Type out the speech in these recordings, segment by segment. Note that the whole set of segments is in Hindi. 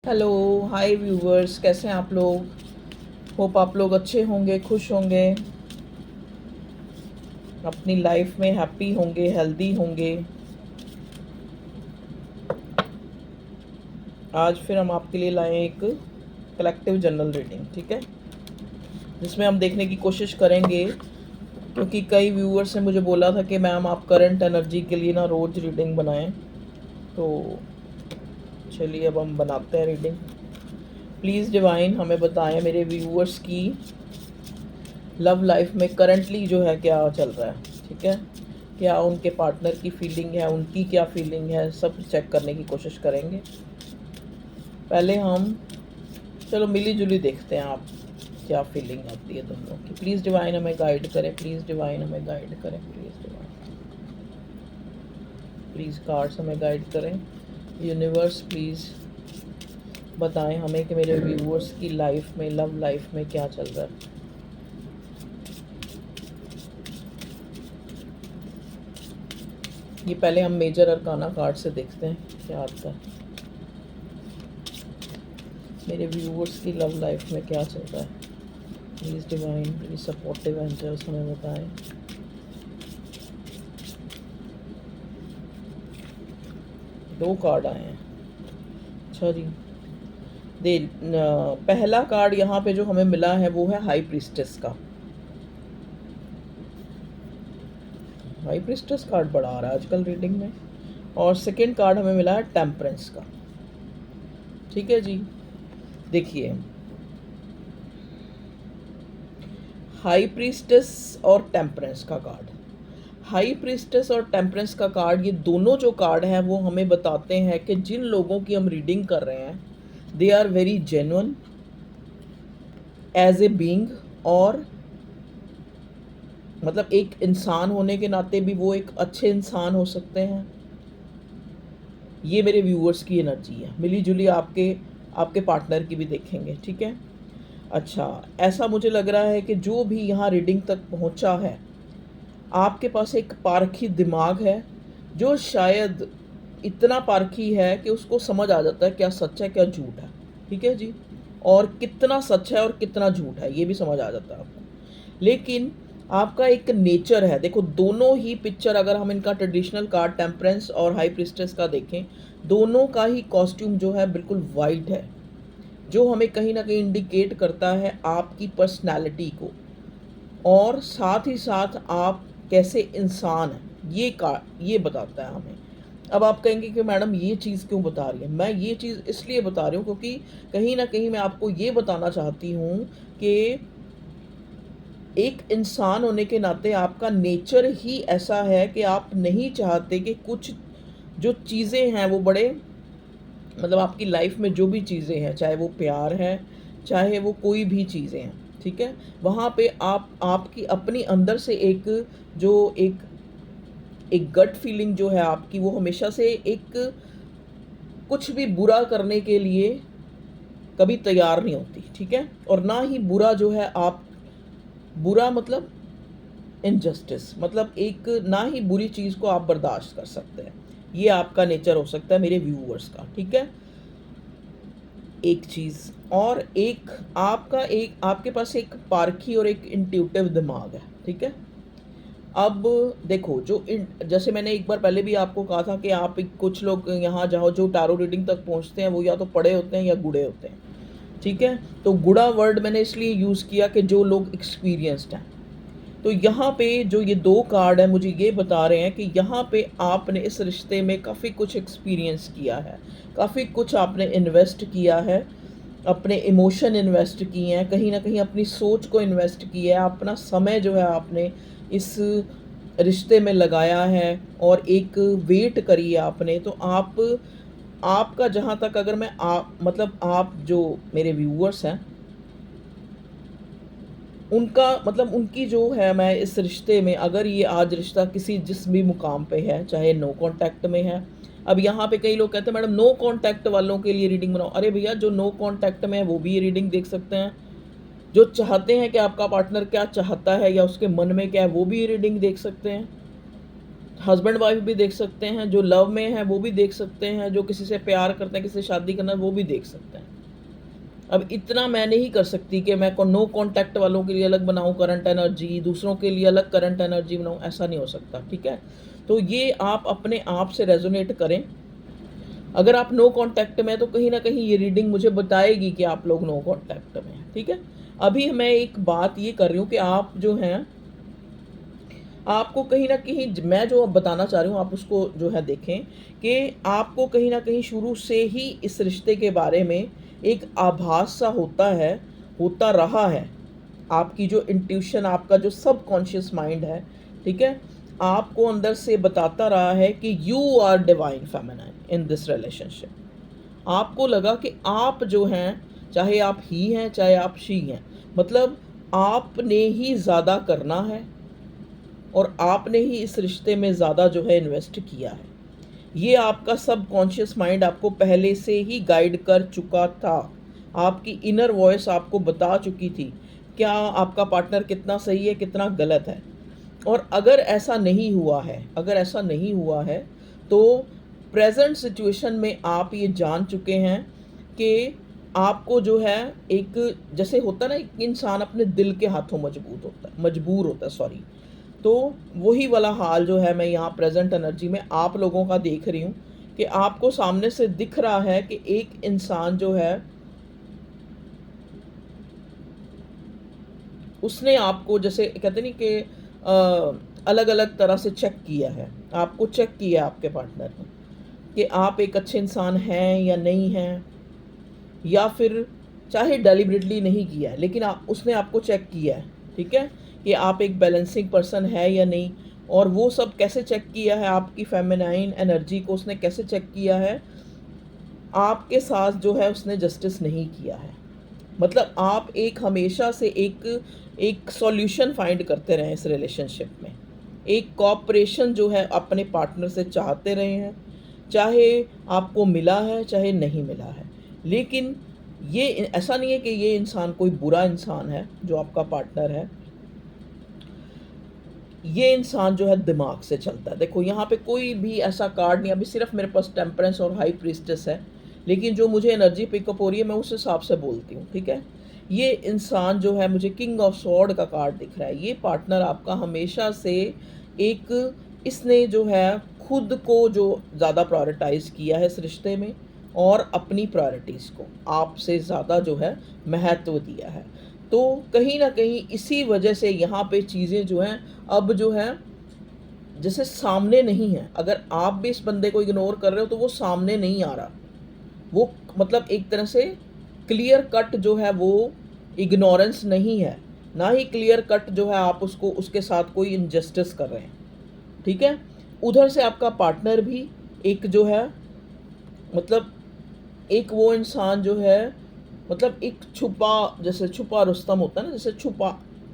हेलो, हाय व्यूवर्स, कैसे हैं आप लोग। होप आप लोग अच्छे होंगे, खुश होंगे, अपनी लाइफ में हैप्पी होंगे, हेल्दी होंगे। आज फिर हम आपके लिए लाए हैं एक कलेक्टिव जनरल रीडिंग, ठीक है, जिसमें हम देखने की कोशिश करेंगे, क्योंकि कई व्यूवर्स ने मुझे बोला था कि मैम आप करंट एनर्जी के लिए ना रोज़ रीडिंग बनाएं। तो चलिए अब हम बनाते हैं रीडिंग। प्लीज़ डिवाइन हमें बताएं मेरे व्यूवर्स की लव लाइफ में करंटली जो है क्या चल रहा है, ठीक है, क्या उनके पार्टनर की फीलिंग है, उनकी क्या फीलिंग है, सब चेक करने की कोशिश करेंगे। पहले हम चलो मिली जुली देखते हैं आप क्या फीलिंग आती है दोनों की। प्लीज़ डिवाइन हमें गाइड करें, प्लीज़ डिवाइन हमें गाइड करें, प्लीज़ डिवाइन, प्लीज़ कार्ड्स हमें गाइड करें। यूनिवर्स प्लीज़ बताएं हमें कि मेरे व्यूअर्स की लाइफ में, लव लाइफ में क्या चल रहा है। ये पहले हम मेजर अरकाना कार्ड से देखते हैं क्या आता है। मेरे व्यूवर्स की लव लाइफ में क्या चल रहा है। Please divine, please supportive angels हमें बताएं। दो कार्ड आए हैं, अच्छा जी। पहला कार्ड यहाँ पे जो हमें मिला है वो है हाई प्रीस्टेस का। हाई प्रीस्टेस कार्ड बड़ा आ रहा है आजकल रीडिंग में। और सेकंड कार्ड हमें मिला है टेम्परेंस का, ठीक है जी। देखिए, हाई प्रीस्टेस और टेम्परेंस का कार्ड, हाई प्रीस्टेस और टेम्परेंस का कार्ड, ये दोनों जो कार्ड हैं वो हमें बताते हैं कि जिन लोगों की हम रीडिंग कर रहे हैं they are very genuine as a being, और मतलब एक इंसान होने के नाते भी वो एक अच्छे इंसान हो सकते हैं। ये मेरे व्यूअर्स की एनर्जी है। मिली जुली आपके आपके पार्टनर की भी देखेंगे, ठीक है। अच्छा, ऐसा मुझे लग रहा है कि जो भी यहाँ रीडिंग तक पहुँचा है, आपके पास एक पारखी दिमाग है जो शायद इतना पारखी है कि उसको समझ आ जाता है क्या सच है क्या झूठ है, ठीक है जी। और कितना सच है और कितना झूठ है ये भी समझ आ जाता है आपको। लेकिन आपका एक नेचर है, देखो दोनों ही पिक्चर अगर हम इनका ट्रेडिशनल कार्ड टेम्परेंस और हाई प्रिस्टेस का देखें, दोनों का ही कॉस्ट्यूम जो है बिल्कुल वाइट है, जो हमें कहीं ना कहीं इंडिकेट करता है आपकी पर्सनैलिटी को, और साथ ही साथ आप कैसे इंसान हैं ये बताता है हमें। अब आप कहेंगे कि मैडम ये चीज़ क्यों बता रही है। मैं ये चीज़ इसलिए बता रही हूँ क्योंकि कहीं ना कहीं मैं आपको ये बताना चाहती हूँ कि एक इंसान होने के नाते आपका नेचर ही ऐसा है कि आप नहीं चाहते कि कुछ जो चीज़ें हैं वो बड़े, मतलब आपकी लाइफ में जो भी चीज़ें हैं, चाहे वो प्यार है, चाहे वो कोई भी चीज़ें हैं, ठीक है, वहाँ पे आप आपकी अपनी अंदर से एक जो एक गट फीलिंग जो है आपकी, वो हमेशा से एक कुछ भी बुरा करने के लिए कभी तैयार नहीं होती, ठीक है। और ना ही बुरा जो है आप, बुरा मतलब इनजस्टिस, मतलब एक ना ही बुरी चीज़ को आप बर्दाश्त कर सकते हैं। ये आपका नेचर हो सकता है मेरे व्यूअर्स का, ठीक है। एक चीज़, और एक आपका एक आपके पास एक पारखी और एक इंट्यूटिव दिमाग है, ठीक है। अब देखो जैसे मैंने एक बार पहले भी आपको कहा था कि आप कुछ लोग यहाँ जाओ जो टारो रीडिंग तक पहुँचते हैं वो या तो पढ़े होते हैं या गुड़े होते हैं, ठीक है। तो गुड़ा वर्ड मैंने इसलिए यूज़ किया कि जो लोग एक्सपीरियंस्ड हैं। तो यहाँ पे जो ये दो कार्ड है मुझे ये बता रहे हैं कि यहाँ पे आपने इस रिश्ते में काफ़ी कुछ एक्सपीरियंस किया है, काफ़ी कुछ आपने इन्वेस्ट किया है, अपने इमोशन इन्वेस्ट किए हैं, कहीं ना कहीं अपनी सोच को इन्वेस्ट किया है, अपना समय जो है आपने इस रिश्ते में लगाया है, और एक वेट करी है आपने। तो आपका जहाँ तक, अगर मैं आप मतलब आप जो मेरे व्यूअर्स हैं उनका मतलब उनकी जो है, मैं इस रिश्ते में अगर ये आज रिश्ता किसी जिस भी मुकाम पे है, चाहे नो कांटेक्ट में है। अब यहाँ पे कई लोग कहते हैं मैडम नो कांटेक्ट वालों के लिए रीडिंग बनाओ। अरे भैया, जो नो कांटेक्ट में है वो भी ये रीडिंग देख सकते हैं, जो चाहते हैं कि आपका पार्टनर क्या चाहता है या उसके मन में क्या है वो भी ये रीडिंग देख सकते हैं। हस्बैंड वाइफ भी देख सकते हैं, जो लव में है वो भी देख सकते हैं, जो किसी से प्यार करते हैं, किसी से शादी करना है वो भी देख सकते हैं। अब इतना मैं नहीं कर सकती कि मैं को नो कांटेक्ट वालों के लिए अलग बनाऊं करंट एनर्जी, दूसरों के लिए अलग करंट एनर्जी बनाऊं, ऐसा नहीं हो सकता, ठीक है। तो ये आप अपने आप से रेजोनेट करें। अगर आप नो कांटेक्ट में, तो कहीं ना कहीं ये रीडिंग मुझे बताएगी कि आप लोग नो कांटेक्ट में हैं, ठीक है। अभी मैं एक बात ये कर रही हूँ कि आप जो हैं, आपको कहीं ना कहीं मैं जो अब बताना चाह रही हूँ आप उसको जो है देखें कि आपको कहीं ना कहीं शुरू से ही इस रिश्ते के बारे में एक आभास सा होता है, होता रहा है। आपकी जो इंट्यूशन, आपका जो सबकॉन्शियस माइंड है, ठीक है, आपको अंदर से बताता रहा है कि you are divine feminine in this relationship. आपको लगा कि आप जो हैं, चाहे आप ही हैं चाहे आप शी हैं, मतलब आपने ही ज़्यादा करना है और आपने ही इस रिश्ते में ज़्यादा जो है इन्वेस्ट किया है। ये आपका सबकॉन्शियस माइंड आपको पहले से ही गाइड कर चुका था। आपकी इनर वॉइस आपको बता चुकी थी क्या आपका पार्टनर कितना सही है, कितना गलत है। और अगर ऐसा नहीं हुआ है, अगर ऐसा नहीं हुआ है, तो प्रेजेंट सिचुएशन में आप ये जान चुके हैं कि आपको जो है एक, जैसे होता है ना, एक इंसान अपने दिल के हाथों मजबूर होता है, सॉरी। तो वही वाला हाल जो है मैं यहाँ प्रेजेंट एनर्जी में आप लोगों का देख रही हूँ कि आपको सामने से दिख रहा है कि एक इंसान जो है उसने आपको, जैसे कहते नहीं कि अलग अलग तरह से चेक किया है, आपको चेक किया आपके पार्टनर ने कि आप एक अच्छे इंसान हैं या नहीं हैं, या फिर चाहे डेलिबरेटली नहीं किया है लेकिन उसने आपको चेक किया है, ठीक है, कि आप एक बैलेंसिंग पर्सन है या नहीं। और वो सब कैसे चेक किया है, आपकी फेमिनाइन एनर्जी को उसने कैसे चेक किया है, आपके साथ जो है उसने जस्टिस नहीं किया है। मतलब आप एक हमेशा से एक सॉल्यूशन फाइंड करते रहे इस रिलेशनशिप में, एक कॉपरेशन जो है अपने पार्टनर से चाहते रहे हैं, चाहे आपको मिला है चाहे नहीं मिला है। लेकिन ये ऐसा नहीं है कि ये इंसान कोई बुरा इंसान है जो आपका पार्टनर है। ये इंसान जो है दिमाग से चलता है। देखो यहाँ पे कोई भी ऐसा कार्ड नहीं, अभी सिर्फ मेरे पास टेम्परेंस और हाई प्रीस्टेस है, लेकिन जो मुझे एनर्जी पिकअप हो रही है मैं उस हिसाब से बोलती हूँ, ठीक है। ये इंसान जो है, मुझे किंग ऑफ स्वॉर्ड का कार्ड दिख रहा है। ये पार्टनर आपका हमेशा से एक, इसने जो है खुद को जो ज़्यादा प्रायोरिटाइज़ किया है इस रिश्ते में, और अपनी प्रायोरिटीज़ को आपसे ज़्यादा जो है महत्व दिया है। तो कहीं ना कहीं इसी वजह से यहाँ पे चीज़ें जो हैं अब जो है जैसे सामने नहीं है। अगर आप भी इस बंदे को इग्नोर कर रहे हो तो वो सामने नहीं आ रहा, वो मतलब एक तरह से क्लियर कट जो है वो इग्नोरेंस नहीं है, ना ही क्लियर कट जो है आप उसको, उसके साथ कोई इनजस्टिस कर रहे हैं, ठीक है। उधर से आपका पार्टनर भी एक जो है, मतलब एक वो इंसान जो है, मतलब एक छुपा, जैसे छुपा रुस्तम होता है ना, जैसे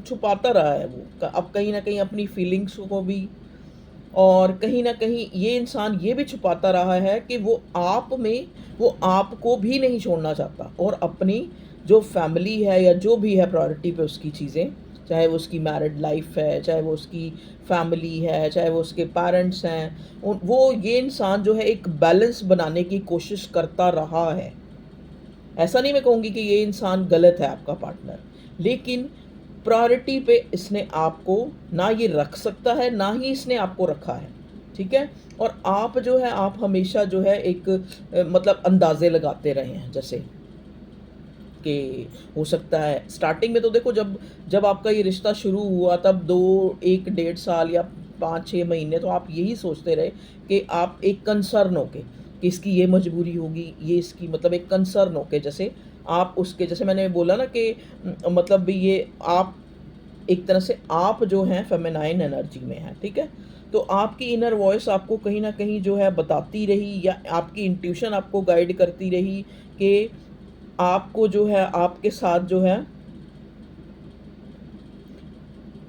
छुपाता रहा है वो अब कहीं ना कहीं अपनी फीलिंग्स को भी, और कहीं ना कहीं ये इंसान ये भी छुपाता रहा है कि वो आप में, वो आपको भी नहीं छोड़ना चाहता, और अपनी जो फैमिली है या जो भी है प्रायोरिटी पे उसकी चीज़ें, चाहे वो उसकी मैरिड लाइफ है, चाहे वो उसकी फैमिली है, चाहे वो उसके पेरेंट्स हैं, वो ये इंसान जो है एक बैलेंस बनाने की कोशिश करता रहा है। ऐसा नहीं मैं कहूँगी कि ये इंसान गलत है आपका पार्टनर, लेकिन प्रायोरिटी पे इसने आपको ना ये रख सकता है, ना ही इसने आपको रखा है, ठीक है। और आप जो है, आप हमेशा जो है एक मतलब अंदाजे लगाते रहे हैं, जैसे कि हो सकता है स्टार्टिंग में तो देखो, जब जब आपका ये रिश्ता शुरू हुआ तब 1 डेढ़ साल या 5-6 महीने तो आप यही सोचते रहे कि आप एक कंसर्न होके कि इसकी ये मजबूरी होगी, ये इसकी, मतलब एक कंसर्न होके, जैसे आप उसके, जैसे मैंने बोला ना कि मतलब भी ये आप एक तरह से आप जो हैं फेमिनाइन एनर्जी में हैं, ठीक है। तो आपकी इनर वॉइस आपको कहीं ना कहीं जो है बताती रही, या आपकी इंट्यूशन आपको गाइड करती रही कि आपको जो है, आपके साथ जो है,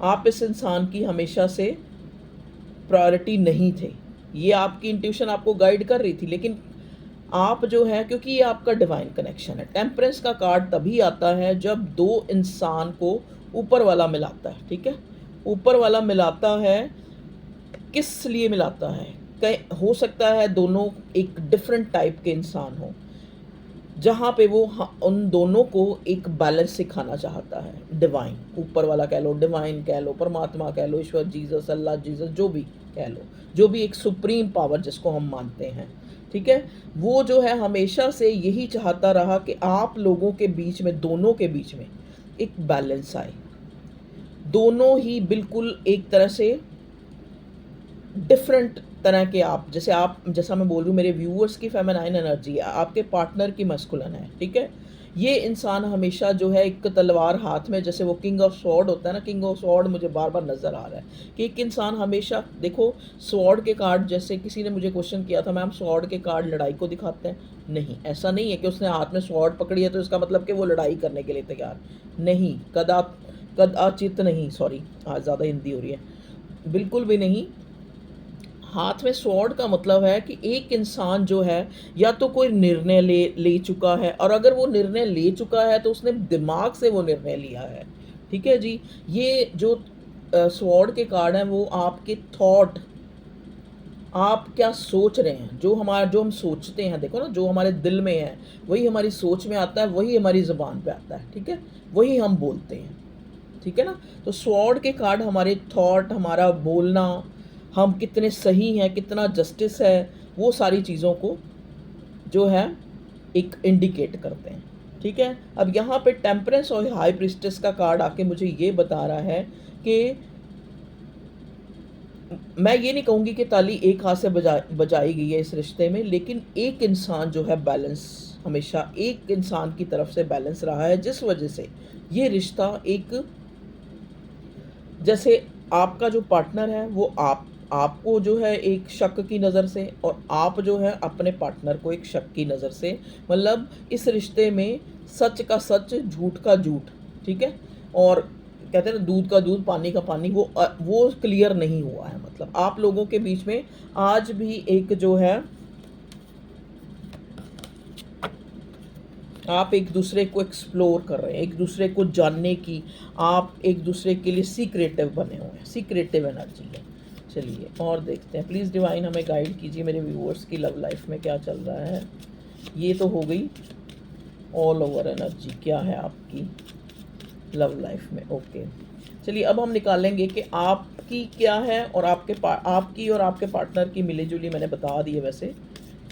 आप इस इंसान की हमेशा से प्रायोरिटी नहीं थे। ये आपकी इंट्यूशन आपको गाइड कर रही थी, लेकिन आप जो है, क्योंकि ये आपका डिवाइन कनेक्शन है। टेम्परेंस का कार्ड तभी आता है जब दो इंसान को ऊपर वाला मिलाता है, ठीक है। ऊपर वाला मिलाता है किस लिए मिलाता है? कई हो सकता है दोनों एक डिफरेंट टाइप के इंसान हों, जहाँ पे वो उन दोनों को एक बैलेंस सिखाना चाहता है। डिवाइन, ऊपर वाला कह लो, डिवाइन कह लो, परमात्मा कह लो, ईश्वर, जीसस, अल्लाह, जीसस, जो भी कह लो, जो भी एक सुप्रीम पावर जिसको हम मानते हैं, ठीक है? वो जो है हमेशा से यही चाहता रहा कि आप लोगों के बीच में, दोनों के बीच में एक बैलेंस आए। दोनों ही बिल्कुल एक तरह से डिफरेंट तरह के, आप जैसे, आप जैसा मैं बोल रही हूँ, मेरे व्यूअर्स की फेमिनाइन एनर्जी है, आपके पार्टनर की मस्कुलिन है, ठीक है? ये इंसान हमेशा जो है एक तलवार हाथ में, जैसे वो किंग ऑफ स्वॉर्ड होता है ना, किंग ऑफ स्वॉर्ड मुझे बार बार नज़र आ रहा है कि एक इंसान हमेशा, देखो स्वॉर्ड के कार्ड, जैसे किसी ने मुझे क्वेश्चन किया था, मैम स्वॉर्ड के कार्ड लड़ाई को दिखाते हैं? नहीं, ऐसा नहीं है कि उसने हाथ में स्वॉर्ड पकड़ी है तो इसका मतलब कि वो लड़ाई करने के लिए तैयार नहीं, कदाचित नहीं, सॉरी आज ज़्यादा हिंदी हो रही है, बिल्कुल भी नहीं। हाथ में स्वॉर्ड का मतलब है कि एक इंसान जो है या तो कोई निर्णय ले चुका है, और अगर वो निर्णय ले चुका है तो उसने दिमाग से वो निर्णय लिया है, ठीक है जी? ये जो स्वॉर्ड के कार्ड हैं वो आपके थॉट, आप क्या सोच रहे हैं, जो हम सोचते हैं, देखो ना, जो हमारे दिल में है वही हमारी सोच में आता है, वही हमारी ज़ुबान पे आता है, ठीक है? वही हम बोलते हैं, ठीक है ना? तो स्वॉर्ड के कार्ड हमारे थॉट, हमारा बोलना, हम कितने सही हैं, कितना जस्टिस है, वो सारी चीज़ों को जो है एक इंडिकेट करते हैं, ठीक है? अब यहाँ पे टेम्परेंस और हाई प्रीस्टेस का कार्ड आके मुझे ये बता रहा है कि मैं ये नहीं कहूँगी कि ताली एक हाथ से बजाई गई है इस रिश्ते में, लेकिन एक इंसान जो है बैलेंस, हमेशा एक इंसान की तरफ से बैलेंस रहा है, जिस वजह से ये रिश्ता एक, जैसे आपका जो पार्टनर है वो आपको जो है एक शक की नज़र से, और आप जो है अपने पार्टनर को एक शक की नज़र से, मतलब इस रिश्ते में सच का सच, झूठ का झूठ, ठीक है? और कहते हैं ना, दूध का दूध, पानी का पानी, वो क्लियर नहीं हुआ है। मतलब आप लोगों के बीच में आज भी एक जो है, आप एक दूसरे को एक्सप्लोर कर रहे हैं, एक दूसरे को जानने की, आप एक दूसरे के लिए सीक्रेटिव बने हुए हैं, सीक्रेटिव एनर्जी है। चलिए और देखते हैं, प्लीज़ डिवाइन हमें गाइड कीजिए, मेरे व्यूअर्स की लव लाइफ में क्या चल रहा है। ये तो हो गई ऑल ओवर एनर्जी, क्या है आपकी लव लाइफ में। ओके, चलिए अब हम निकालेंगे कि आपकी क्या है, और आपकी और आपके पार्टनर की मिली जुली मैंने बता दी है वैसे,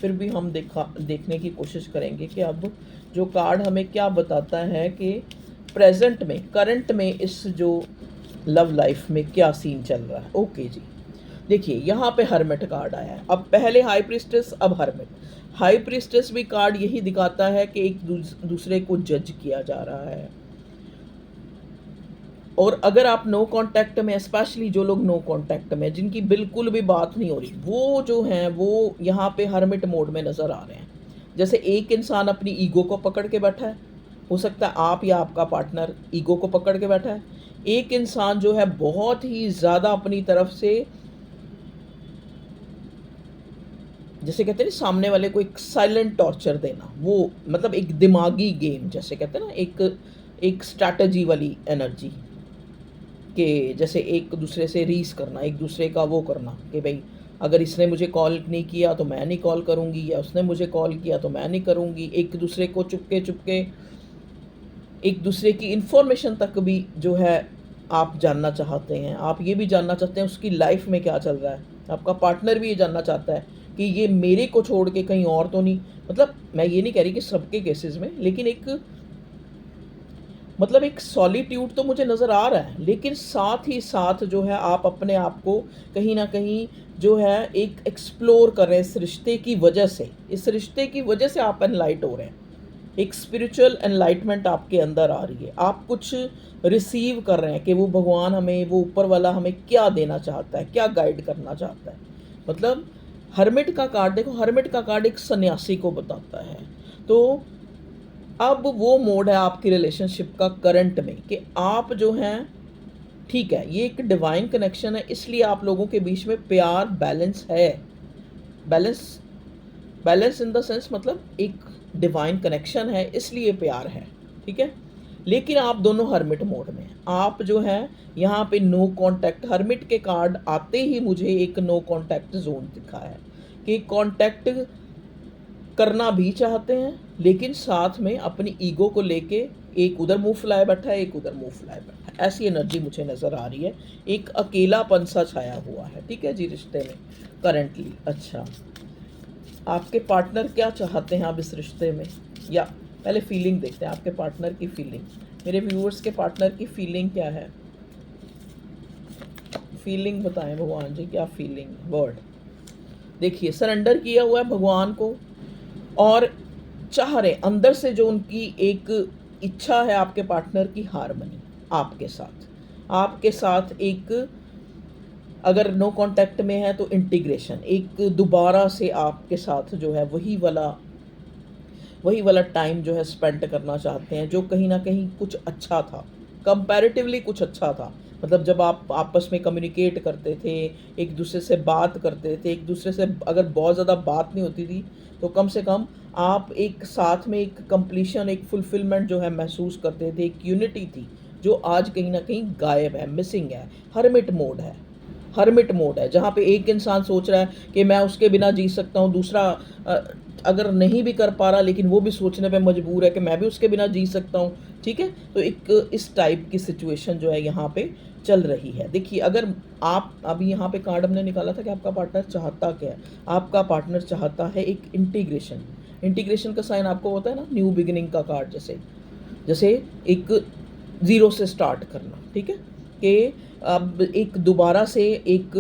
फिर भी हम देखने की कोशिश करेंगे कि अब जो कार्ड हमें क्या बताता है कि प्रेजेंट में, करंट में इस जो लव लाइफ में क्या सीन चल रहा है। ओके जी, देखिए यहाँ पे हर्मिट कार्ड आया है, अब पहले हाई प्रीस्टेस, अब हर्मिट। हाई प्रीस्टेस भी कार्ड यही दिखाता है कि एक दूसरे को जज किया जा रहा है, और अगर आप नो कांटेक्ट में, स्पेशली जो लोग नो कांटेक्ट में, जिनकी बिल्कुल भी बात नहीं हो रही, वो जो हैं वो यहाँ पे हर्मिट मोड में नज़र आ रहे हैं। जैसे एक इंसान अपनी ईगो को पकड़ के बैठा है, हो सकता है आप या आपका पार्टनर ईगो को पकड़ के बैठा है। एक इंसान जो है बहुत ही ज़्यादा अपनी तरफ से, जैसे कहते हैं ना, सामने वाले को एक साइलेंट टॉर्चर देना, वो मतलब एक दिमागी गेम, जैसे कहते हैं ना, एक स्ट्रैटेजी वाली एनर्जी, कि जैसे एक दूसरे से रीस करना, एक दूसरे का वो करना कि भाई अगर इसने मुझे कॉल नहीं किया तो मैं नहीं कॉल करूँगी, या उसने मुझे कॉल किया तो मैं नहीं करूँगी। एक दूसरे को चुपके चुपके, एक दूसरे की इन्फॉर्मेशन तक भी जो है आप जानना चाहते हैं। आप ये भी जानना चाहते हैं उसकी लाइफ में क्या चल रहा है। आपका पार्टनर भी ये जानना चाहता है कि ये मेरे को छोड़ के कहीं और तो नहीं, मतलब मैं ये नहीं कह रही कि सबके केसेस में, लेकिन एक सॉलिट्यूड तो मुझे नज़र आ रहा है, लेकिन साथ ही साथ जो है आप अपने आप को कहीं न कहीं जो है एक एक्सप्लोर कर रहे हैं इस रिश्ते की वजह से। इस रिश्ते की वजह से आप एनलाइट हो रहे हैं। एक स्पिरिचुअल एनलाइटमेंट आपके अंदर आ रही है। आप कुछ रिसीव कर रहे हैं कि वो भगवान हमें, वो ऊपर वाला हमें क्या देना चाहता है, क्या गाइड करना चाहता है। मतलब हर्मिट का कार्ड देखो, हर्मिट का कार्ड एक सन्यासी को बताता है। तो अब वो मोड है आपकी रिलेशनशिप का करंट में कि आप जो हैं, ठीक है, ये एक डिवाइन कनेक्शन है, इसलिए आप लोगों के बीच में प्यार, बैलेंस है। Balance balance in the sense, मतलब एक डिवाइन कनेक्शन है, इसलिए प्यार है, ठीक है? लेकिन आप दोनों हर्मिट मोड में हैं। आप जो है यहाँ पे नो कांटेक्ट, हर्मिट के कार्ड आते ही मुझे एक नो कांटेक्ट जोन दिखा है कि कांटेक्ट करना भी चाहते हैं लेकिन साथ में अपनी ईगो को लेके एक उधर मुंह फुलाए बैठा है, एक उधर मुंह फुलाए बैठा है, ऐसी एनर्जी मुझे नज़र आ रही है। एक अकेलापन सा छाया हुआ है, ठीक है जी, रिश्ते में करंटली। अच्छा, आपके पार्टनर क्या चाहते हैं अब इस रिश्ते में, या पहले फीलिंग देखते हैं आपके पार्टनर की फीलिंग। मेरे व्यूअर्स के पार्टनर की फीलिंग क्या है, फीलिंग बताएं भगवान जी, क्या फीलिंग वर्ड। देखिए, सरेंडर किया हुआ है भगवान को और चाह रहे अंदर से, जो उनकी एक इच्छा है आपके पार्टनर की, हारमनी आपके साथ एक, अगर नो कांटेक्ट में है तो इंटीग्रेशन, एक दोबारा से आपके साथ जो है वही वाला टाइम जो है स्पेंड करना चाहते हैं, जो कहीं ना कहीं कुछ अच्छा था, कंपैरेटिवली कुछ अच्छा था। मतलब जब आप आपस में कम्युनिकेट करते थे, एक दूसरे से बात करते थे, एक दूसरे से अगर बहुत ज़्यादा बात नहीं होती थी तो कम से कम आप एक साथ में एक कंप्लीशन, एक फुलफिलमेंट जो है महसूस करते थे, एक यूनिटी थी, जो आज कहीं ना कहीं गायब है, मिसिंग है। हर्मिट मोड है जहाँ पे एक इंसान सोच रहा है कि मैं उसके बिना जी सकता हूँ, दूसरा अगर नहीं भी कर पा रहा लेकिन वो भी सोचने पे मजबूर है कि मैं भी उसके बिना जी सकता हूँ, ठीक है। तो एक इस टाइप की सिचुएशन जो है यहाँ पे चल रही है। देखिए, अगर आप अभी यहाँ पे कार्ड हमने निकाला था कि आपका पार्टनर चाहता क्या है, आपका पार्टनर चाहता है एक इंटीग्रेशन का साइन आपको होता है ना, न्यू बिगिनिंग का कार्ड, जैसे एक ज़ीरो से स्टार्ट करना, ठीक है, कि अब एक दोबारा से एक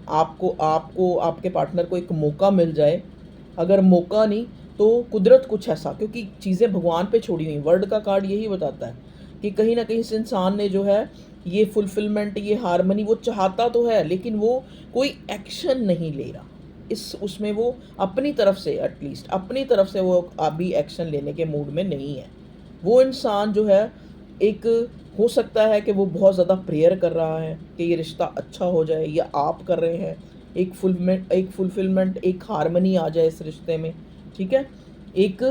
आपको आपके पार्टनर को एक मौका मिल जाए। अगर मौका नहीं तो कुदरत कुछ ऐसा, क्योंकि चीज़ें भगवान पे छोड़ी हुई, वर्ड का कार्ड यही बताता है कि कहीं ना कहीं इस इंसान ने जो है ये फुलफिलमेंट, ये हारमनी वो चाहता तो है लेकिन वो कोई एक्शन नहीं ले रहा उसमें, वो अपनी तरफ से, एटलीस्ट अपनी तरफ से वो अभी एक्शन लेने के मूड में नहीं है। वो इंसान जो है, एक हो सकता है कि वो बहुत ज़्यादा प्रेयर कर रहा है कि ये रिश्ता अच्छा हो जाए, या आप कर रहे हैं एक फुलफिलमेंट, एक हारमनी आ जाए इस रिश्ते में, ठीक है। एक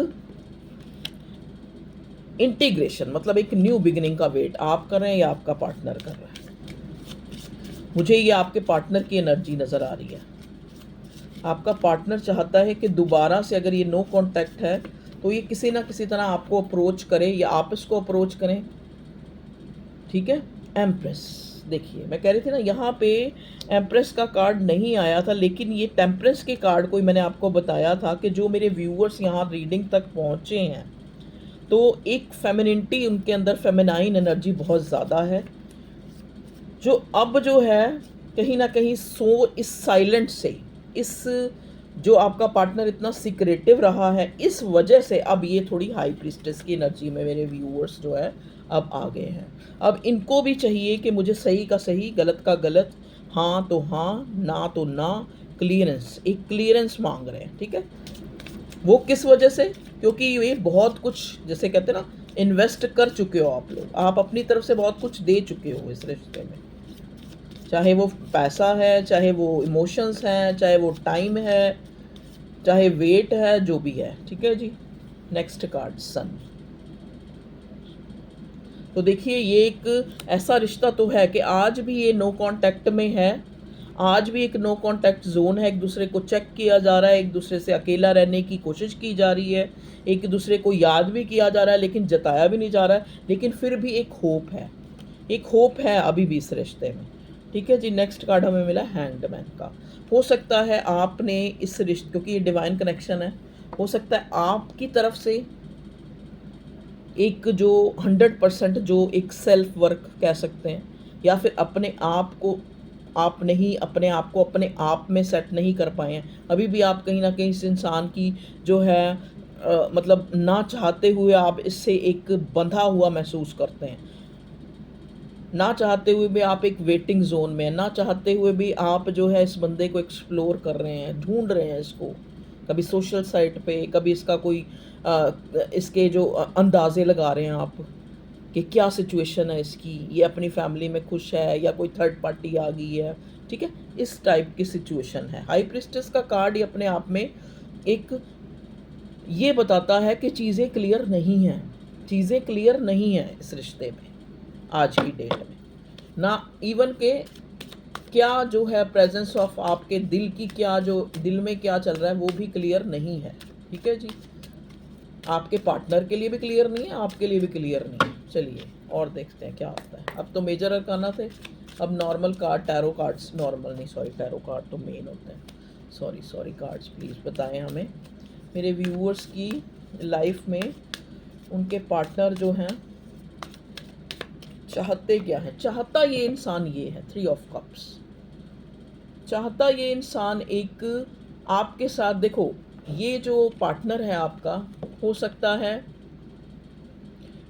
इंटीग्रेशन मतलब एक न्यू बिगिनिंग का वेट आप कर रहे हैं या आपका पार्टनर कर रहा है। मुझे ये आपके पार्टनर की एनर्जी नज़र आ रही है। आपका पार्टनर चाहता है कि दोबारा से, अगर ये नो कांटेक्ट है तो ये किसी ना किसी तरह आपको अप्रोच करे या आप इसको अप्रोच करें, ठीक है। एम्प्रेस, देखिए मैं कह रही थी ना, यहाँ पे एम्प्रेस का कार्ड नहीं आया था, लेकिन ये टेम्परेंस के कार्ड को मैंने आपको बताया था कि जो मेरे व्यूअर्स यहाँ रीडिंग तक पहुँचे हैं तो एक फेमिनिटी उनके अंदर, फेमिनाइन एनर्जी बहुत ज़्यादा है, जो अब जो है कहीं ना कहीं इस साइलेंट से, इस जो आपका पार्टनर इतना सीक्रेटिव रहा है, इस वजह से अब ये थोड़ी हाई प्रीस्टेस की एनर्जी में मेरे व्यूअर्स जो है अब आ गए हैं। अब इनको भी चाहिए कि मुझे सही का सही, गलत का गलत, हाँ तो हाँ, ना तो ना, क्लियरेंस, एक क्लियरेंस मांग रहे हैं, ठीक है। वो किस वजह से, क्योंकि ये बहुत कुछ, जैसे कहते हैं ना, इन्वेस्ट कर चुके हो आप लोग, आप अपनी तरफ से बहुत कुछ दे चुके हो इस रिश्ते में, चाहे वो पैसा है, चाहे वो इमोशंस हैं, चाहे वो टाइम है, चाहे वेट है, जो भी है, ठीक है जी। नेक्स्ट कार्ड, सन। तो देखिए, ये एक ऐसा रिश्ता तो है कि आज भी ये नो कांटेक्ट में है, आज भी एक नो कांटेक्ट जोन है, एक दूसरे को चेक किया जा रहा है, एक दूसरे से अकेला रहने की कोशिश की जा रही है, एक दूसरे को याद भी किया जा रहा है लेकिन जताया भी नहीं जा रहा है, लेकिन फिर भी एक होप है अभी भी इस रिश्ते में, ठीक है जी। नेक्स्ट कार्ड हमें मिला हैंगड मैन का। हो सकता है आपने इस रिश्ते, क्योंकि ये डिवाइन कनेक्शन है, हो सकता है आपकी तरफ से एक जो 100% जो एक सेल्फ वर्क कह सकते हैं, या फिर अपने आप को अपने आप में सेट नहीं कर पाए हैं, अभी भी आप कहीं ना कहीं इस इंसान की जो है मतलब ना चाहते हुए आप इससे एक बंधा हुआ महसूस करते हैं, ना चाहते हुए भी आप एक वेटिंग जोन में हैं, ना चाहते हुए भी आप जो है इस बंदे को एक्सप्लोर कर रहे हैं, ढूंढ रहे हैं इसको, कभी सोशल साइट पे, कभी इसका कोई इसके जो अंदाजे लगा रहे हैं आप कि क्या सिचुएशन है इसकी, ये अपनी फैमिली में खुश है या कोई थर्ड पार्टी आ गई है, ठीक है, इस टाइप की सिचुएशन है। हाई प्रिस्टेस का कार्ड ही अपने आप में एक ये बताता है कि चीज़ें क्लियर नहीं हैं, चीज़ें क्लियर नहीं हैं इस रिश्ते में आज की डेट में, ना इवन के क्या जो है प्रेजेंस ऑफ आपके दिल की, क्या जो दिल में क्या चल रहा है वो भी क्लियर नहीं है। ठीक है जी, आपके पार्टनर के लिए भी क्लियर नहीं है, आपके लिए भी क्लियर नहीं है। चलिए और देखते हैं क्या होता है। अब तो मेजर अरकाना थे, अब normal card, tarot cards, normal नहीं सॉरी, टैरो कार्ड तो मेन होते हैं। सॉरी कार्ड्स प्लीज़ बताएं हमें मेरे व्यूअर्स की लाइफ में उनके पार्टनर जो हैं चाहते क्या है। चाहता ये इंसान ये है, 3 ऑफ कप्स। चाहता ये इंसान एक आपके साथ, देखो ये जो पार्टनर है आपका, हो सकता है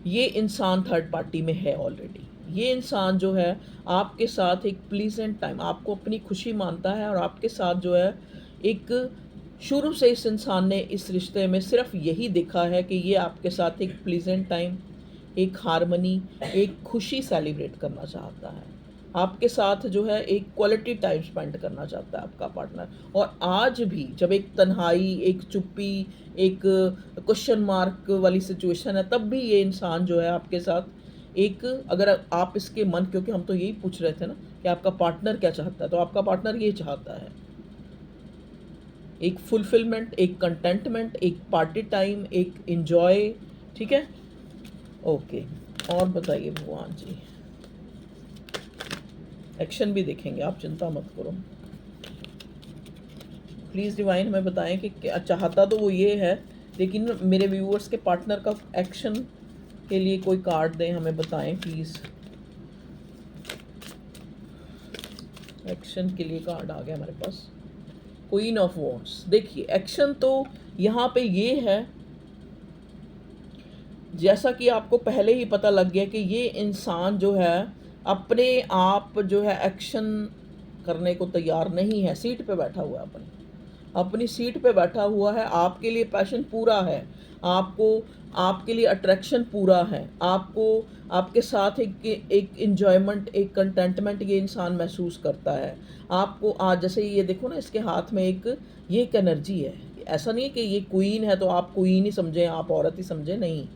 ये इंसान थर्ड पार्टी में है ऑलरेडी। ये इंसान जो है आपके साथ एक प्लीजेंट टाइम, आपको अपनी खुशी मानता है और आपके साथ जो है एक शुरू से इस इंसान ने इस रिश्ते में सिर्फ यही देखा है कि ये आपके साथ एक प्लीजेंट टाइम, एक हारमनी, एक खुशी सेलिब्रेट करना चाहता है। आपके साथ जो है एक क्वालिटी टाइम स्पेंड करना चाहता है आपका पार्टनर। और आज भी जब एक तन्हाई, एक चुप्पी, एक क्वेश्चन मार्क वाली सिचुएशन है, तब भी ये इंसान जो है आपके साथ एक, अगर आप इसके मन, क्योंकि हम तो यही पूछ रहे थे ना कि आपका पार्टनर क्या चाहता है, तो आपका पार्टनर ये चाहता है एक फुलफिलमेंट, एक कंटेंटमेंट, एक पार्टी टाइम, एक इंजॉय। ठीक है, ओके। और बताइए भगवान जी, एक्शन भी देखेंगे, आप चिंता मत करो। प्लीज़ डिवाइन हमें बताएं कि क्या चाहता तो वो ये है, लेकिन मेरे व्यूअर्स के पार्टनर का एक्शन के लिए कोई कार्ड दें, हमें बताएं प्लीज़। एक्शन के लिए कार्ड आ गया हमारे पास, क्वीन ऑफ वॉन्ड्स। देखिए एक्शन तो यहाँ पे ये है, जैसा कि आपको पहले ही पता लग गया कि ये इंसान जो है अपने आप जो है एक्शन करने को तैयार नहीं है। सीट पे बैठा हुआ है, अपनी सीट पे बैठा हुआ है। आपके लिए पैशन पूरा है, आपको आपके लिए अट्रैक्शन पूरा है, आपको आपके साथ एक इंजॉयमेंट, एक कंटेंटमेंट ये इंसान महसूस करता है। आपको आज जैसे ये देखो ना, इसके हाथ में ये एक एनर्जी है। ऐसा नहीं है कि ये क्वीन है तो आप क्वीन ही समझें, आप औरत ही समझें, नहीं।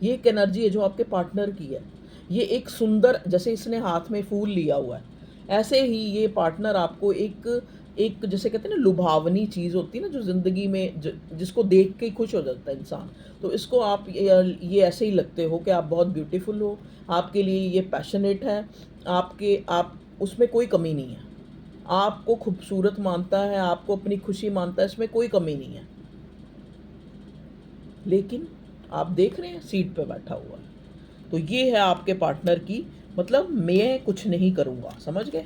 ये एक एनर्जी है जो आपके पार्टनर की है। ये एक सुंदर, जैसे इसने हाथ में फूल लिया हुआ है, ऐसे ही ये पार्टनर आपको एक जैसे कहते हैं ना लुभावनी चीज़ होती है ना, जो ज़िंदगी में जिसको देख के ही खुश हो जाता है इंसान, तो इसको आप ये ऐसे ही लगते हो कि आप बहुत ब्यूटीफुल हो, आपके लिए ये पैशनेट है, आप उसमें कोई कमी नहीं है, आपको खूबसूरत मानता है, आपको अपनी खुशी मानता है, इसमें कोई कमी नहीं है। लेकिन आप देख रहे हैं सीट पे बैठा हुआ है, तो ये है आपके पार्टनर की, मतलब मैं कुछ नहीं करूँगा, समझ गए।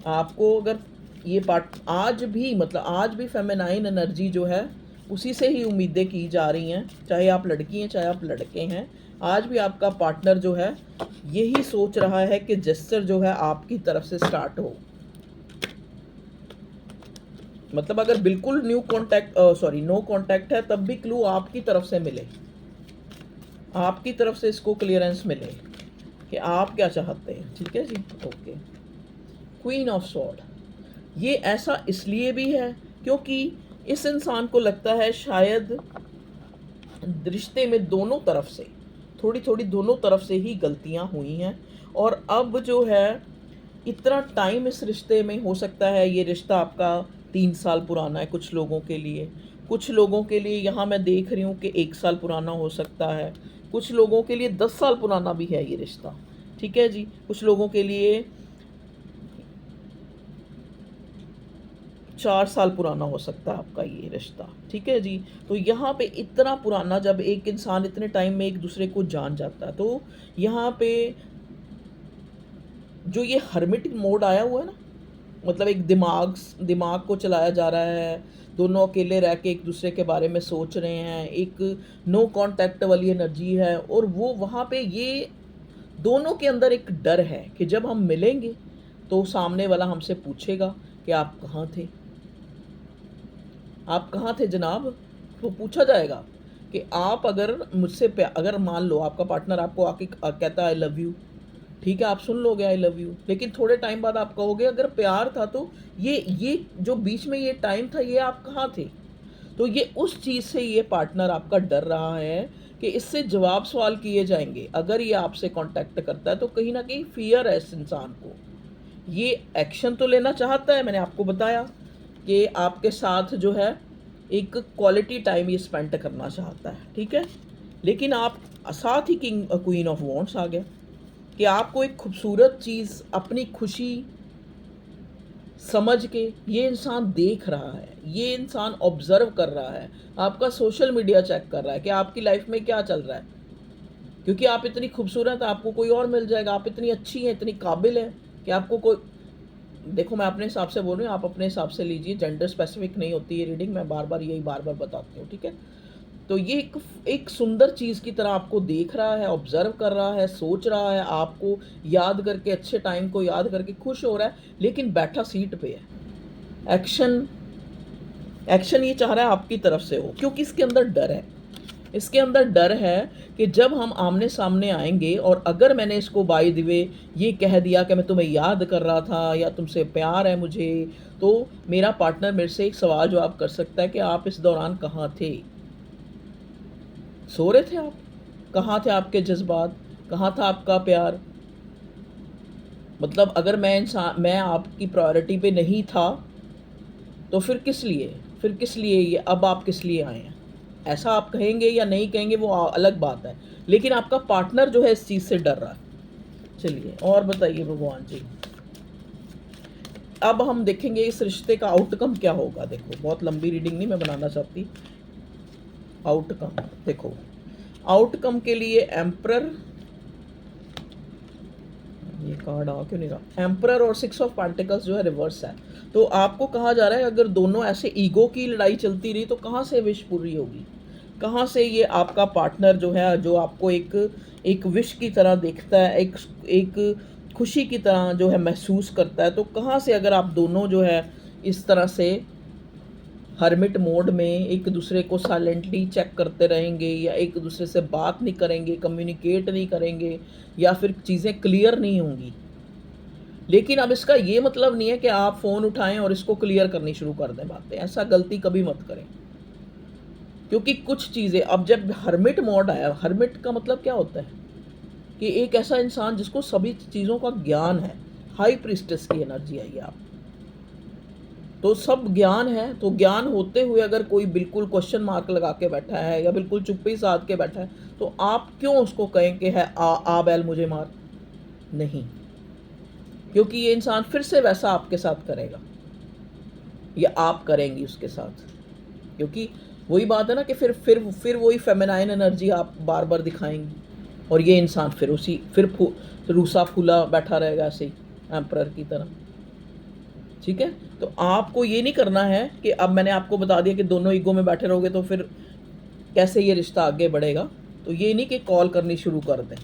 आपको अगर ये पार्ट आज भी, मतलब आज भी फेमिनाइन एनर्जी जो है उसी से ही उम्मीदें की जा रही हैं, चाहे आप लड़की हैं चाहे आप लड़के हैं। आज भी आपका पार्टनर जो है यही सोच रहा है कि जेस्चर जो है आपकी तरफ से स्टार्ट हो। मतलब अगर बिल्कुल नो कांटेक्ट है, तब भी क्लू आपकी तरफ से मिले, आपकी तरफ से इसको क्लियरेंस मिले कि आप क्या चाहते हैं। ठीक है जी, ओके। क्वीन ऑफ स्वॉर्ड, ये ऐसा इसलिए भी है क्योंकि इस इंसान को लगता है शायद रिश्ते में दोनों तरफ से थोड़ी थोड़ी दोनों तरफ से ही गलतियां हुई हैं, और अब जो है इतना टाइम इस रिश्ते में, हो सकता है ये रिश्ता आपका 3 साल पुराना है कुछ लोगों के लिए, कुछ लोगों के लिए यहाँ मैं देख रही हूँ कि 1 साल पुराना हो सकता है, कुछ लोगों के लिए 10 साल पुराना भी है ये रिश्ता। ठीक है जी, कुछ लोगों के लिए 4 साल पुराना हो सकता है आपका ये रिश्ता। ठीक है जी, तो यहाँ पे इतना पुराना, जब एक इंसान इतने टाइम में एक दूसरे को जान जाता है, तो यहाँ पे जो ये हर्मिटिक मोड आया हुआ है ना, मतलब एक दिमाग को चलाया जा रहा है, दोनों अकेले रह के एक दूसरे के बारे में सोच रहे हैं, एक नो कांटेक्ट वाली एनर्जी है, और वो वहाँ पे ये दोनों के अंदर एक डर है कि जब हम मिलेंगे तो सामने वाला हमसे पूछेगा कि आप कहाँ थे, आप कहाँ थे जनाब। तो पूछा जाएगा कि आप अगर मुझसे अगर मान लो आपका पार्टनर आपको आके कहता है आई लव यू, ठीक है आप सुन लोगे आई लव यू, लेकिन थोड़े टाइम बाद आप कहोगे अगर प्यार था तो ये जो बीच में ये टाइम था ये आप कहाँ थे। तो ये उस चीज़ से ये पार्टनर आपका डर रहा है कि इससे जवाब सवाल किए जाएंगे। अगर ये आपसे कांटेक्ट करता है तो कहीं ना कहीं फियर है इस इंसान को। ये एक्शन तो लेना चाहता है, मैंने आपको बताया कि आपके साथ जो है एक क्वालिटी टाइम ये स्पेंड करना चाहता है, ठीक है। लेकिन आप साथ ही किंग क्वीन ऑफ वॉन्ड्स आ गया कि आपको एक खूबसूरत चीज़ अपनी खुशी समझ के ये इंसान देख रहा है, ये इंसान ऑब्जर्व कर रहा है, आपका सोशल मीडिया चेक कर रहा है कि आपकी लाइफ में क्या चल रहा है, क्योंकि आप इतनी खूबसूरत हैं, आपको कोई और मिल जाएगा। आप इतनी अच्छी हैं, इतनी काबिल हैं कि आपको कोई, देखो मैं अपने हिसाब से बोल रही हूँ, आप अपने हिसाब से लीजिए, जेंडर स्पेसिफिक नहीं होती है रीडिंग, मैं बार बार बताती हूँ, ठीक है। तो ये एक सुंदर चीज़ की तरह आपको देख रहा है, ऑब्जर्व कर रहा है, सोच रहा है, आपको याद करके, अच्छे टाइम को याद करके खुश हो रहा है, लेकिन बैठा सीट पे है। एक्शन एक्शन ये चाह रहा है आपकी तरफ से हो, क्योंकि इसके अंदर डर है। इसके अंदर डर है कि जब हम आमने सामने आएंगे और अगर मैंने इसको बाय द वे ये कह दिया कि मैं तुम्हें याद कर रहा था या तुमसे प्यार है मुझे, तो मेरा पार्टनर मेरे से एक सवाल जवाब कर सकता है कि आप इस दौरान कहाँ थे, सो रहे थे आप, कहाँ थे आपके जज्बात, कहाँ था आपका प्यार। मतलब अगर मैं आपकी प्रायोरिटी पे नहीं था तो फिर किस लिए ये, अब आप किस लिए आए हैं, ऐसा आप कहेंगे या नहीं कहेंगे वो अलग बात है, लेकिन आपका पार्टनर जो है इस चीज़ से डर रहा है। चलिए और बताइए भगवान जी, अब हम देखेंगे इस रिश्ते का आउटकम क्या होगा। देखो बहुत लंबी रीडिंग नहीं मैं बनाना चाहती। आउटकम देखो, आउटकम के लिए एम्परर, ये कार्ड आ क्यों नहीं रहा, एम्परर और 6 ऑफ पेंटिकल्स जो है रिवर्स है। तो आपको कहा जा रहा है अगर दोनों ऐसे ईगो की लड़ाई चलती रही तो कहाँ से विश पूरी होगी, कहाँ से ये आपका पार्टनर जो है, जो आपको एक विश की तरह देखता है, एक खुशी की तरह जो है महसूस करता है, तो कहाँ से, अगर आप दोनों जो है इस तरह से हर्मिट मोड में एक दूसरे को साइलेंटली चेक करते रहेंगे या एक दूसरे से बात नहीं करेंगे, कम्युनिकेट नहीं करेंगे, या फिर चीज़ें क्लियर नहीं होंगी। लेकिन अब इसका ये मतलब नहीं है कि आप फ़ोन उठाएं और इसको क्लियर करनी शुरू कर दें बातें, ऐसा गलती कभी मत करें। क्योंकि कुछ चीज़ें, अब जब हर्मिट मोड आया, हर्मिट का मतलब क्या होता है कि एक ऐसा इंसान जिसको सभी चीज़ों का ज्ञान है, हाई प्रीस्टेस की एनर्जी आई है आप, तो सब ज्ञान है, तो ज्ञान होते हुए अगर कोई बिल्कुल क्वेश्चन मार्क लगा के बैठा है या बिल्कुल चुप्पी साध के बैठा है, तो आप क्यों उसको कहें कि है आ बैल मुझे मार, नहीं, क्योंकि ये इंसान फिर से वैसा आपके साथ करेगा या आप करेंगी उसके साथ, क्योंकि वही बात है ना कि फिर वही फेमिनाइन एनर्जी आप बार बार दिखाएंगी और ये इंसान फिर रूसा फूला बैठा रहेगा ऐसे ही एम्परर की तरह, ठीक है। तो आपको ये नहीं करना है कि अब मैंने आपको बता दिया कि दोनों ईगो में बैठे रहोगे तो फिर कैसे ये रिश्ता आगे बढ़ेगा। तो ये नहीं कि कॉल करनी शुरू कर दें,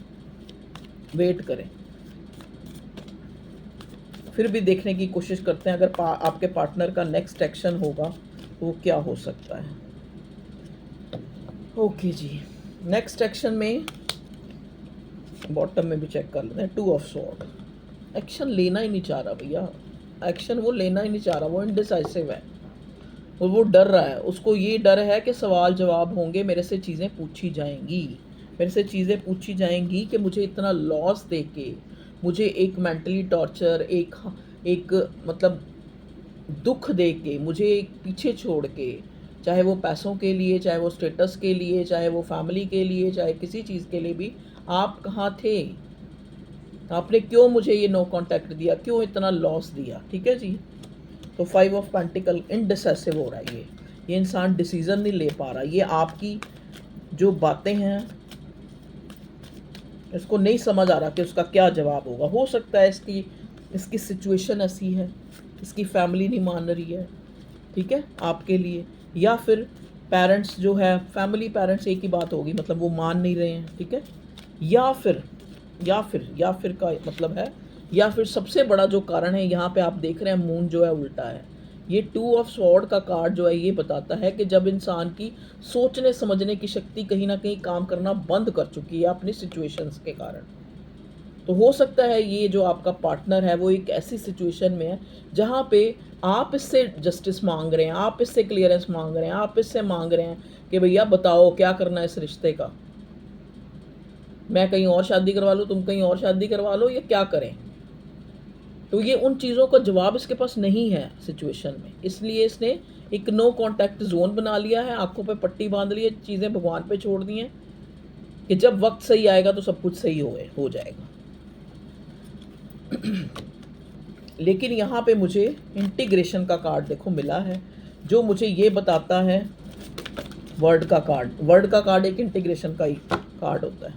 वेट करें, फिर भी देखने की कोशिश करते हैं अगर आपके पार्टनर का नेक्स्ट एक्शन होगा तो वो क्या हो सकता है। ओके जी, नेक्स्ट एक्शन में बॉटम में भी चेक कर लेते हैं। 2 ऑफ स्वॉर्ड, एक्शन लेना ही नहीं चाह रहा भैया, एक्शन वो लेना ही नहीं चाह रहा, वो इनडिसाइसिव है और वो डर रहा है। उसको ये डर है कि सवाल जवाब होंगे, मेरे से चीज़ें पूछी जाएंगी, मेरे से चीज़ें पूछी जाएंगी कि मुझे इतना लॉस दे के, मुझे एक मेंटली टॉर्चर, एक मतलब दुख दे के, मुझे एक पीछे छोड़ के, चाहे वो पैसों के लिए, चाहे वो स्टेटस के लिए, चाहे वो फैमिली के लिए, चाहे किसी चीज़ के लिए भी, आप कहाँ थे, आपने क्यों मुझे ये नो कांटेक्ट दिया, क्यों इतना लॉस दिया, ठीक है जी। तो 5 ऑफ पेंटिकल इनडिसाइसिव हो रहा है, ये इंसान डिसीजन नहीं ले पा रहा, ये आपकी जो बातें हैं इसको नहीं समझ आ रहा कि उसका क्या जवाब होगा। हो सकता है इसकी सिचुएशन ऐसी है, इसकी फैमिली नहीं मान रही है, ठीक है आपके लिए, या फिर पेरेंट्स जो है, फैमिली पेरेंट्स एक ही बात होगी, मतलब वो मान नहीं रहे हैं, ठीक है, या फिर का मतलब है, या फिर सबसे बड़ा जो कारण है, यहाँ पे आप देख रहे हैं मून जो है उल्टा है। ये 2 ऑफ स्वॉर्ड का कार्ड जो है ये बताता है कि जब इंसान की सोचने समझने की शक्ति कहीं ना कहीं काम करना बंद कर चुकी है अपनी सिचुएशंस के कारण। तो हो सकता है ये जो आपका पार्टनर है वो एक ऐसी सिचुएशन में है जहाँ पे आप इससे जस्टिस मांग रहे हैं, आप इससे क्लियरेंस मांग रहे हैं, आप इससे मांग रहे हैं कि भैया बताओ क्या करना है इस रिश्ते का, मैं कहीं और शादी करवा लूँ, तुम कहीं और शादी करवा लो, या क्या करें? तो ये उन चीज़ों का जवाब इसके पास नहीं है सिचुएशन में, इसलिए इसने एक नो कॉन्टैक्ट ज़ोन बना लिया है, आँखों पे पट्टी बाँध ली है, चीज़ें भगवान पे छोड़ दी हैं कि जब वक़्त सही आएगा तो सब कुछ सही हो जाएगा। लेकिन यहाँ पे मुझे इंटीग्रेशन का कार्ड देखो मिला है, जो मुझे ये बताता है, वर्ड का कार्ड एक इंटीग्रेशन का ही कार्ड होता है।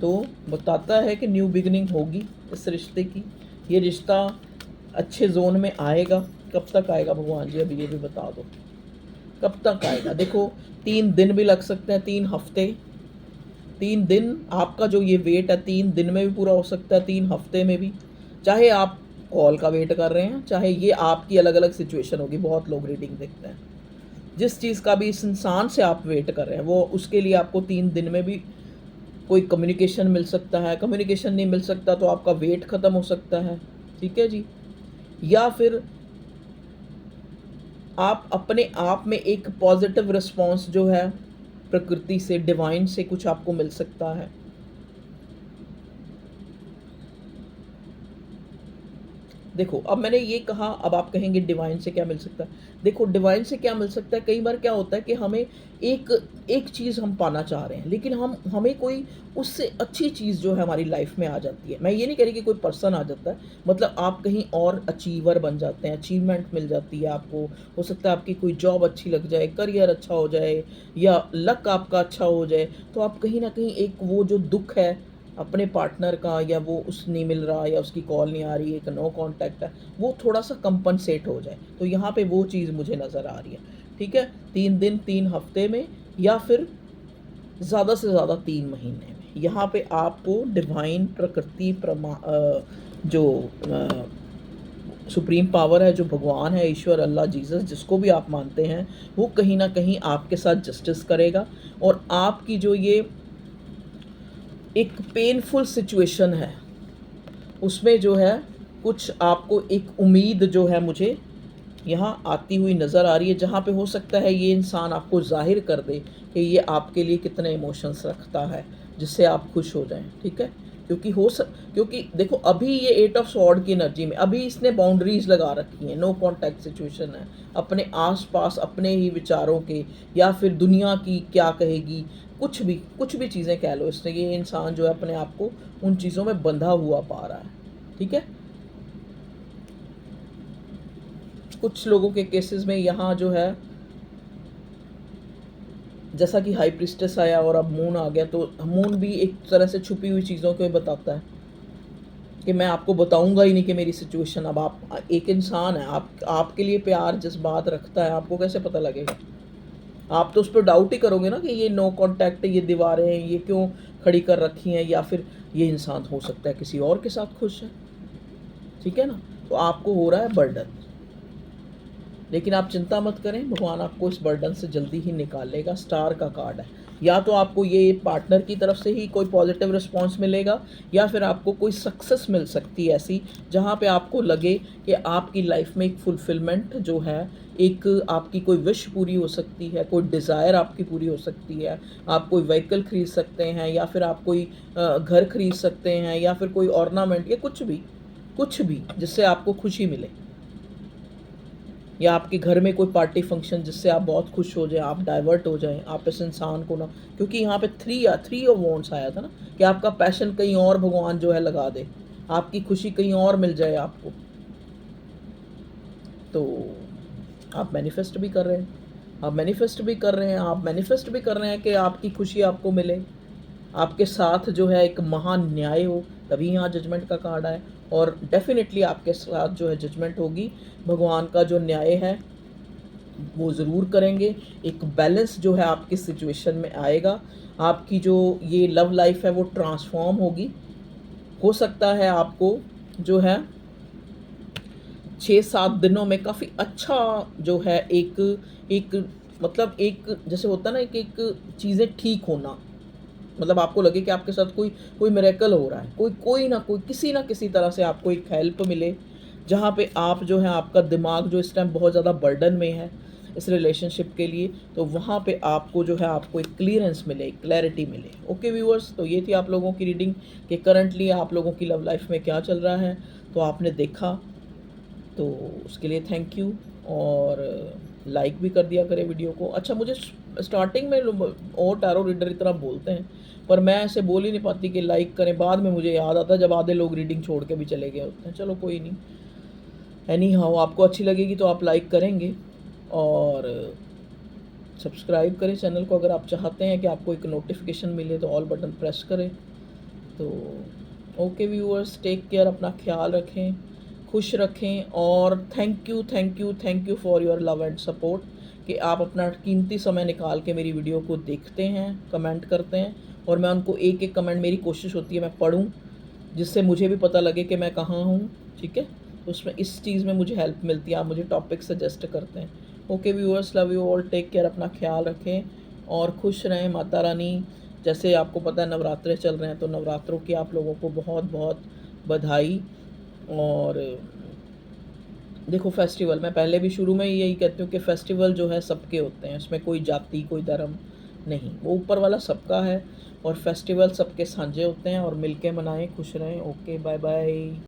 तो बताता है कि न्यू बिगिनिंग होगी इस रिश्ते की, ये रिश्ता अच्छे जोन में आएगा। कब तक आएगा भगवान जी, अभी ये भी बता दो, कब तक आएगा? देखो 3 दिन भी लग सकते हैं, 3 हफ्ते, 3 दिन आपका जो ये वेट है 3 दिन में भी पूरा हो सकता है, 3 हफ्ते में भी। चाहे आप कॉल का वेट कर रहे हैं, चाहे ये आपकी अलग अलग सिचुएशन होगी, बहुत लोग रीडिंग देखते हैं। जिस चीज़ का भी इस इंसान से आप वेट कर रहे हैं, वो उसके लिए आपको 3 दिन में भी कोई कम्युनिकेशन मिल सकता है। कम्युनिकेशन नहीं मिल सकता तो आपका वेट ख़त्म हो सकता है, ठीक है जी। या फिर आप अपने आप में एक पॉजिटिव रिस्पॉन्स जो है प्रकृति से, डिवाइन से कुछ आपको मिल सकता है। देखो अब मैंने ये कहा, अब आप कहेंगे डिवाइन से क्या मिल सकता है? देखो डिवाइन से क्या मिल सकता है, कई बार क्या होता है कि हमें एक एक चीज़ हम पाना चाह रहे हैं, लेकिन हमें कोई उससे अच्छी चीज़ जो है हमारी लाइफ में आ जाती है। मैं ये नहीं कह रही कि कोई पर्सन आ जाता है, मतलब आप कहीं और अचीवर बन जाते हैं, अचीवमेंट मिल जाती है आपको। हो सकता है आपकी कोई जॉब अच्छी लग जाए, करियर अच्छा हो जाए, या लक आपका अच्छा हो जाए, तो आप कहीं ना कहीं एक वो जो दुख है अपने पार्टनर का, या वो उस नहीं मिल रहा, या उसकी कॉल नहीं आ रही, एक नो कांटेक्ट है, वो थोड़ा सा कंपनसेट हो जाए, तो यहाँ पे वो चीज़ मुझे नज़र आ रही है। ठीक है, 3 दिन 3 हफ्ते में, या फिर ज़्यादा से ज़्यादा 3 महीने में, यहाँ पे आपको डिवाइन प्रकृति जो सुप्रीम पावर है, जो भगवान है, ईश्वर, अल्लाह, जीसस, जिसको भी आप मानते हैं, वो कहीं ना कहीं आपके साथ जस्टिस करेगा। और आपकी जो ये एक पेनफुल सिचुएशन है, उसमें जो है कुछ आपको एक उम्मीद जो है मुझे यहाँ आती हुई नज़र आ रही है, जहाँ पे हो सकता है ये इंसान आपको ज़ाहिर कर दे कि ये आपके लिए कितने इमोशंस रखता है, जिससे आप खुश हो जाएं। ठीक है, क्योंकि देखो अभी ये 8 ऑफ स्वॉर्ड की एनर्जी में, अभी इसने बाउंड्रीज लगा रखी हैं, नो कांटेक्ट सिचुएशन है, अपने आसपास अपने ही विचारों के, या फिर दुनिया की क्या कहेगी, कुछ भी चीज़ें कह लो, इसने ये इंसान जो है अपने आप को उन चीज़ों में बंधा हुआ पा रहा है। ठीक है, कुछ लोगों के केसेस में यहाँ जो है, जैसा कि हाई प्रिस्टेस आया और अब मून आ गया, तो मून भी एक तरह से छुपी हुई चीज़ों को बताता है कि मैं आपको बताऊंगा ही नहीं कि मेरी सिचुएशन। अब आप एक इंसान है, आपके लिए प्यार जिस बात रखता है, आपको कैसे पता लगेगा? आप तो उस पर डाउट ही करोगे ना कि ये नो कांटेक्ट, ये दीवारें ये क्यों खड़ी कर रखी हैं, या फिर ये इंसान हो सकता है किसी और के साथ खुश है। ठीक है ना, तो आपको हो रहा है बर्डन, लेकिन आप चिंता मत करें, भगवान आपको इस बर्डन से जल्दी ही निकालेगा। स्टार का कार्ड है, या तो आपको ये पार्टनर की तरफ से ही कोई पॉजिटिव रिस्पांस मिलेगा, या फिर आपको कोई सक्सेस मिल सकती है ऐसी, जहाँ पे आपको लगे कि आपकी लाइफ में एक फुलफिलमेंट जो है, एक आपकी कोई विश पूरी हो सकती है, कोई डिज़ायर आपकी पूरी हो सकती है। आप कोई व्हीकल खरीद सकते हैं, या फिर आप कोई घर खरीद सकते हैं, या फिर कोई ऑर्नामेंट, या कुछ भी जिससे आपको खुशी मिले, या आपके घर में कोई पार्टी फंक्शन जिससे आप बहुत खुश हो जाएं, आप डाइवर्ट हो जाएं, आप इस इंसान को ना, क्योंकि यहाँ पे 3 ऑफ वॉन्ड्स आया था ना, कि आपका पैशन कहीं और भगवान जो है लगा दे, आपकी खुशी कहीं और मिल जाए आपको। तो आप मैनिफेस्ट भी कर रहे हैं, आप मैनिफेस्ट भी कर रहे हैं, आप मैनिफेस्ट भी कर रहे हैं कि आपकी खुशी आपको मिले, आपके साथ जो है एक महान न्याय हो, तभी यहाँ जजमेंट का कार्ड आए। और डेफिनेटली आपके साथ जो है जजमेंट होगी, भगवान का जो न्याय है वो ज़रूर करेंगे। एक बैलेंस जो है आपकी सिचुएशन में आएगा, आपकी जो ये लव लाइफ है वो ट्रांसफॉर्म होगी। हो सकता है आपको जो है 6-7 दिनों में काफ़ी अच्छा जो है एक एक मतलब एक जैसे होता है ना, एक चीज़ें ठीक होना, मतलब आपको लगे कि आपके साथ कोई कोई मिरेकल हो रहा है, कोई ना कोई किसी ना किसी तरह से आपको एक हेल्प मिले, जहाँ पे आप जो है, आपका दिमाग जो इस टाइम बहुत ज़्यादा बर्डन में है, इस रिलेशनशिप के लिए, तो वहाँ पे आपको जो है आपको एक क्लीयरेंस मिले, एक क्लैरिटी मिले। ओके व्यूअर्स, तो ये थी आप लोगों की रीडिंग कि करंटली आप लोगों की लव लाइफ में क्या चल रहा है। तो आपने देखा, तो उसके लिए थैंक यू, और लाइक भी कर दिया करें वीडियो को। अच्छा, मुझे स्टार्टिंग में और टैरो रीडर इतना बोलते हैं, पर मैं ऐसे बोल ही नहीं पाती कि लाइक करें। बाद में मुझे याद आता है जब आधे लोग रीडिंग छोड़ के भी चले गए होते हैं। चलो कोई नहीं, एनी हाउ आपको अच्छी लगेगी तो आप लाइक करेंगे, और सब्सक्राइब करें चैनल को अगर आप चाहते हैं कि आपको एक नोटिफिकेशन मिले, तो ऑल बटन प्रेस करें। तो ओके व्यूअर्स, टेक केयर, अपना ख्याल रखें, खुश रखें, और thank you thank you thank you for your love and support कि आप अपना कीमती समय निकाल के मेरी वीडियो को देखते हैं, कमेंट करते हैं, और मैं उनको एक एक कमेंट, मेरी कोशिश होती है मैं पढूं, जिससे मुझे भी पता लगे कि मैं कहाँ हूँ। ठीक है, तो उसमें इस चीज़ में मुझे हेल्प मिलती है, आप मुझे टॉपिक सजेस्ट करते हैं। Okay viewers, love you all, take care, अपना ख्याल रखें और खुश रहें। माता रानी, जैसे आपको पता है नवरात्रे चल रहे हैं, तो नवरात्रों की आप लोगों को बहुत बहुत बधाई। और देखो, फेस्टिवल, मैं पहले भी शुरू में ही यही कहती हूँ कि फेस्टिवल जो है सबके होते हैं, उसमें कोई जाति कोई धर्म नहीं, वो ऊपर वाला सबका है, और फेस्टिवल सबके साझे होते हैं, और मिलके मनाएं, खुश रहें। Okay, bye bye.